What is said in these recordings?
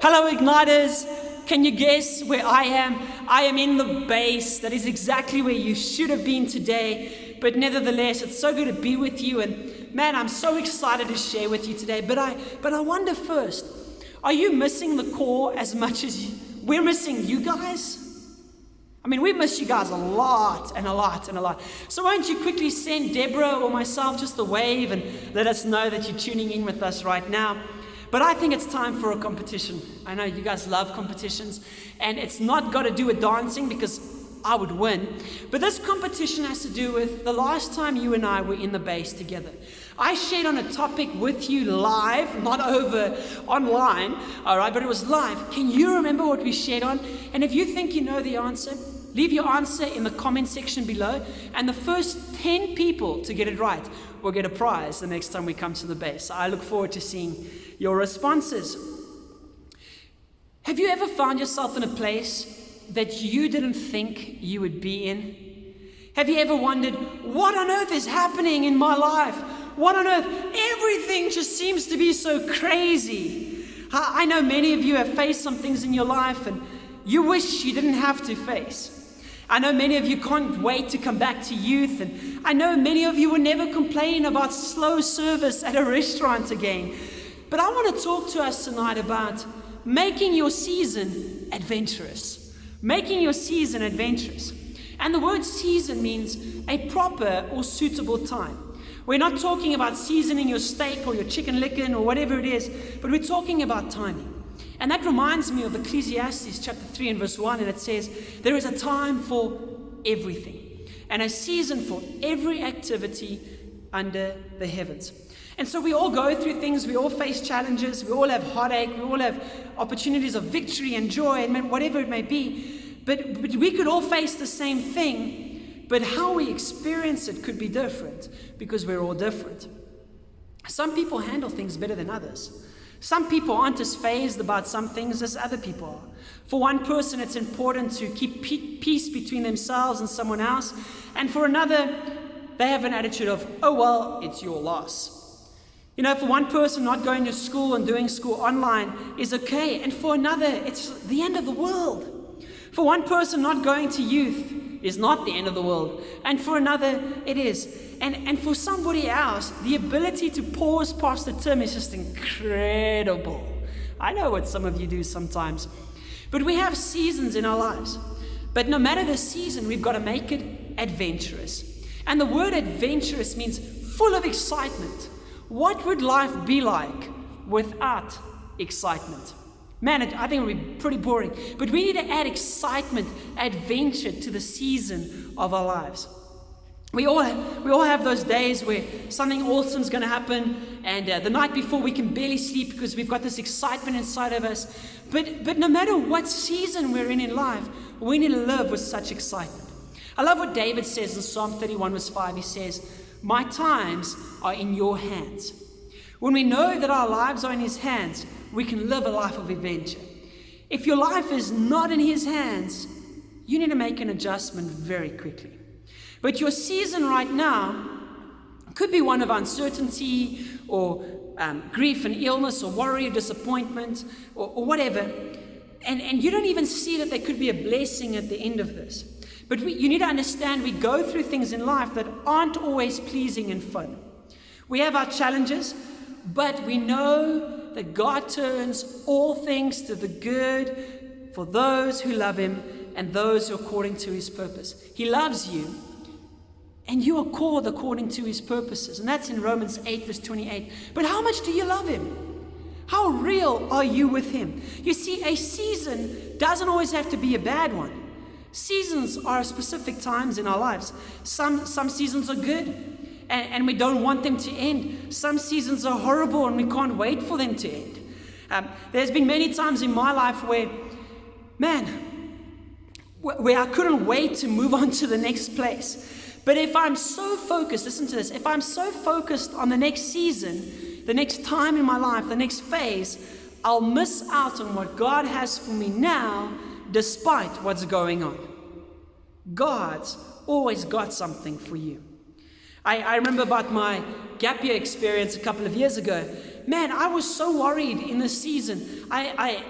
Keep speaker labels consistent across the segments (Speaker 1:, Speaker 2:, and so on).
Speaker 1: Hello, Igniters. Can you guess where I am? I am in the base. That is exactly where you should have been today. But nevertheless, it's so good to be with you. And man, I'm so excited to share with you today. But I wonder first, are you missing the core as much as we're missing you guys? I mean, we miss you guys a lot and a lot and a lot. So why don't you quickly send Deborah or myself just a wave and let us know that you're tuning in with us right now. But I think it's time for a competition. I know you guys love competitions, and it's not got to do with dancing because I would win. But this competition has to do with the last time you and I were in the base together. I shared on a topic with you live, not over online, all right, but it was live. Can you remember what we shared on? And if you think you know the answer, leave your answer in the comment section below, and the first 10 people to get it right will get a prize the next time we come to the base. I look forward to seeing your responses. Have you ever found yourself in a place that you didn't think you would be in? Have you ever wondered, what on earth is happening in my life? What on earth? Everything just seems to be so crazy. I know many of you have faced some things in your life and you wish you didn't have to face. I know many of you can't wait to come back to youth, and I know many of you will never complain about slow service at a restaurant again. But I want to talk to us tonight about making your season adventurous. Making your season adventurous. And the word season means a proper or suitable time. We're not talking about seasoning your steak or your chicken licken or whatever it is, but we're talking about timing. And that reminds me of Ecclesiastes chapter 3 and verse 1, and it says, there is a time for everything, and a season for every activity under the heavens. And so we all go through things, we all face challenges, we all have heartache, we all have opportunities of victory and joy, and whatever it may be. But we could all face the same thing, but how we experience it could be different because we're all different. Some people handle things better than others. Some people aren't as fazed about some things as other people are. For one person, it's important to keep peace between themselves and someone else. And for another, they have an attitude of, oh, well, it's your loss. You know, for one person, not going to school and doing school online is okay. And for another, it's the end of the world. For one person, not going to youth is not the end of the world. And for another, it is. And for somebody else, the ability to pause past the term is just incredible. I know what some of you do sometimes. But we have seasons in our lives. But no matter the season, we've got to make it adventurous. And the word adventurous means full of excitement. What would life be like without excitement? Man, I think it would be pretty boring. But we need to add excitement, adventure to the season of our lives. We all have those days where something awesome is going to happen, and the night before we can barely sleep because we've got this excitement inside of us. But no matter what season we're in life, we need to live with such excitement. I love what David says in Psalm 31 verse 5. He says, my times are in your hands. When we know that our lives are in his hands, we can live a life of adventure. If your life is not in his hands, you need to make an adjustment very quickly. But your season right now could be one of uncertainty or grief and illness or worry or disappointment or whatever. And you don't even see that there could be a blessing at the end of this. But you need to understand we go through things in life that aren't always pleasing and fun. We have our challenges, but we know that God turns all things to the good for those who love him and those who are according to his purpose. He loves you. And you are called according to his purposes. And that's in Romans 8 verse 28. But how much do you love him? How real are you with him? You see, a season doesn't always have to be a bad one. Seasons are specific times in our lives. Some seasons are good and we don't want them to end. Some seasons are horrible and we can't wait for them to end. There's been many times in my life where I couldn't wait to move on to the next place. But if I'm so focused, listen to this, if I'm so focused on the next season, the next time in my life, the next phase, I'll miss out on what God has for me now, despite what's going on. God's always got something for you. I remember about my gap year experience a couple of years ago. Man, I was so worried in this season. I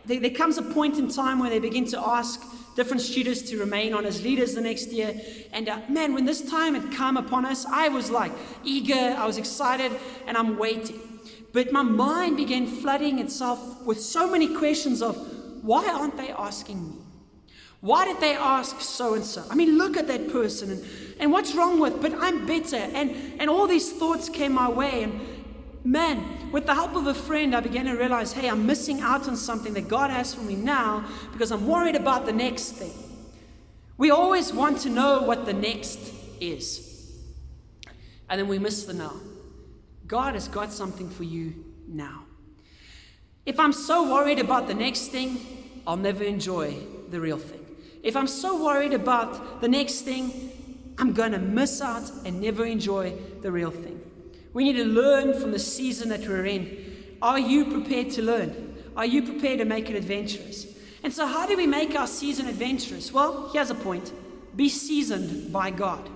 Speaker 1: there comes a point in time where they begin to ask different students to remain on as leaders the next year. And man, when this time had come upon us, I was like eager, I was excited, and I'm waiting. But my mind began flooding itself with so many questions of, why aren't they asking me? Why did they ask so-and-so? I mean, look at that person, and what's wrong with, but I'm better. And all these thoughts came my way, and man, with the help of a friend, I began to realize, hey, I'm missing out on something that God has for me now because I'm worried about the next thing. We always want to know what the next is, and then we miss the now. God has got something for you now. If I'm so worried about the next thing, I'll never enjoy the real thing. If I'm so worried about the next thing, I'm going to miss out and never enjoy the real thing. We need to learn from the season that we're in. Are you prepared to learn? Are you prepared to make it adventurous? And so how do we make our season adventurous? Well, here's a point. Be seasoned by God.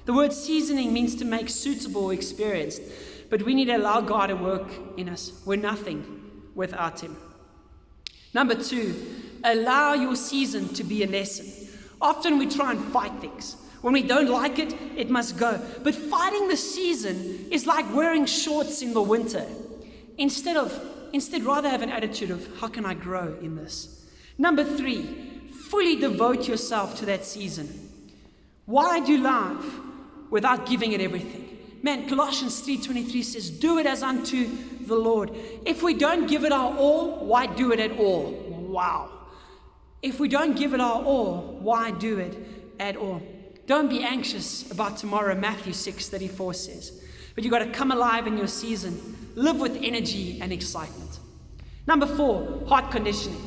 Speaker 1: The word seasoning means to make suitable or experienced. But we need to allow God to work in us. We're nothing without Him. Number 2, allow your season to be a lesson. Often we try and fight things. When we don't like it, it must go. But fighting the season is like wearing shorts in the winter. Instead, rather have an attitude of, how can I grow in this? Number 3, fully devote yourself to that season. Why do life without giving it everything? Man, Colossians 3:23 says, do it as unto the Lord. If we don't give it our all, why do it at all? Wow. If we don't give it our all, why do it at all? Don't be anxious about tomorrow, Matthew 6:34 says. But you've got to come alive in your season. Live with energy and excitement. Number 4, heart conditioning.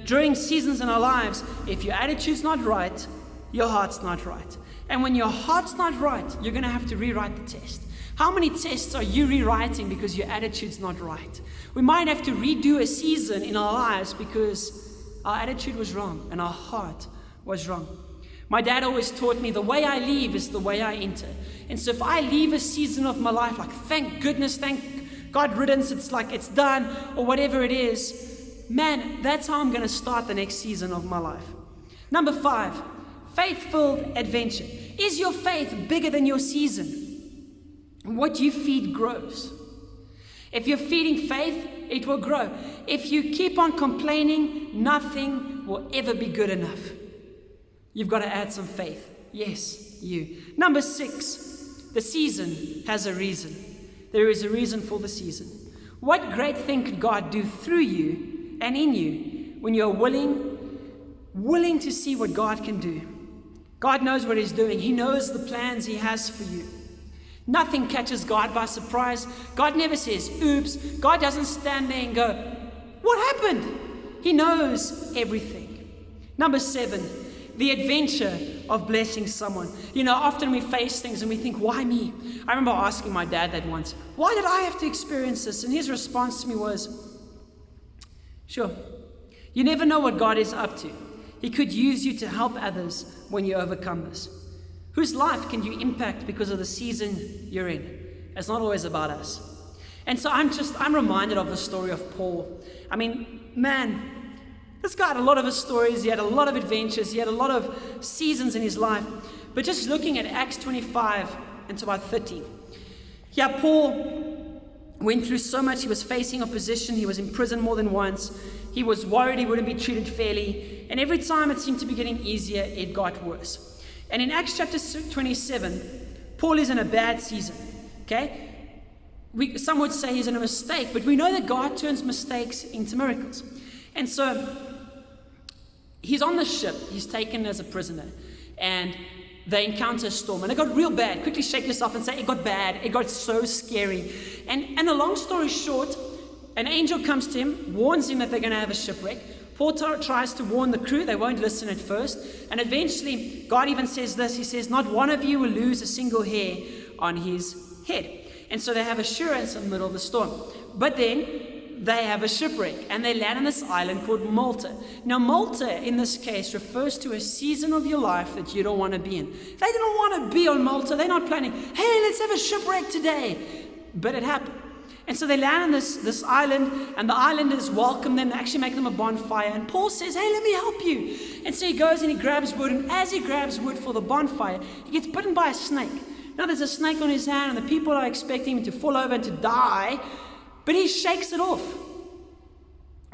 Speaker 1: During seasons in our lives, if your attitude's not right, your heart's not right. And when your heart's not right, you're going to have to rewrite the test. How many tests are you rewriting because your attitude's not right? We might have to redo a season in our lives because our attitude was wrong and our heart was wrong. My dad always taught me the way I leave is the way I enter. And so if I leave a season of my life, like thank goodness, thank God riddance, it's like it's done or whatever it is, man, that's how I'm going to start the next season of my life. Number 5, faith-filled adventure. Is your faith bigger than your season? What you feed grows. If you're feeding faith, it will grow. If you keep on complaining, nothing will ever be good enough. You've got to add some faith. Yes, you. Number 6, the season has a reason. There is a reason for the season. What great thing could God do through you and in you when you're willing to see what God can do? God knows what He's doing. He knows the plans He has for you. Nothing catches God by surprise. God never says, oops. God doesn't stand there and go, what happened? He knows everything. Number 7, the adventure of blessing someone. Often we face things and we think, why me? I remember asking my dad that once, why did I have to experience this? And his response to me was, sure, you never know what God is up to. He could use you to help others when you overcome this. Whose life can you impact because of the season you're in? It's not always about us. And so I'm reminded of the story of Paul. I mean, man, this guy had a lot of his stories. He had a lot of adventures. He had a lot of seasons in his life. But just looking at Acts 25 and about 30. Yeah, Paul went through so much. He was facing opposition. He was in prison more than once. He was worried he wouldn't be treated fairly. And every time it seemed to be getting easier, it got worse. And in Acts chapter 27, Paul is in a bad season. Okay? Some would say he's in a mistake, but we know that God turns mistakes into miracles. And so he's on the ship. He's taken as a prisoner. And they encounter a storm. And it got real bad. Quickly shake yourself and say, it got bad. It got so scary. And a long story short, an angel comes to him, warns him that they're going to have a shipwreck. Paul tries to warn the crew. They won't listen at first. And eventually, God even says this. He says, not one of you will lose a single hair on his head. And so they have assurance in the middle of the storm. But then they have a shipwreck and they land on this island called Malta. Now, Malta in this case refers to a season of your life that you don't want to be in. They don't want to be on Malta. They're not planning, hey, let's have a shipwreck today. But it happened. And so they land on this island, and the islanders welcome them. They actually make them a bonfire. And Paul says, hey, let me help you. And so he goes and he grabs wood, and as he grabs wood for the bonfire, he gets bitten by a snake. Now there's a snake on his hand, and the people are expecting him to fall over and to die, but he shakes it off.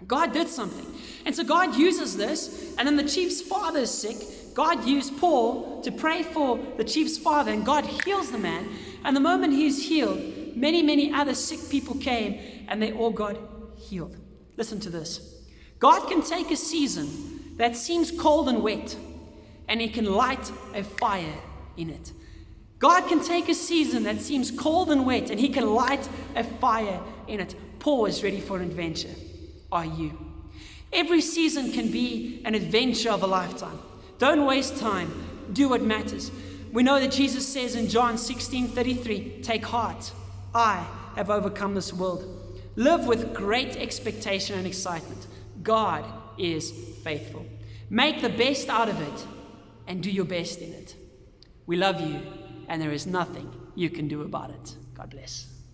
Speaker 1: God did something. And so God uses this, and then the chief's father is sick. God used Paul to pray for the chief's father, and God heals the man. And the moment he's healed, many, many other sick people came, and they all got healed. Listen to this. God can take a season that seems cold and wet, and he can light a fire in it. God can take a season that seems cold and wet, and he can light a fire in it. Paul is ready for an adventure. Are you? Every season can be an adventure of a lifetime. Don't waste time. Do what matters. We know that Jesus says in John 16:33, take heart. I have overcome this world. Live with great expectation and excitement. God is faithful. Make the best out of it and do your best in it. We love you, and there is nothing you can do about it. God bless.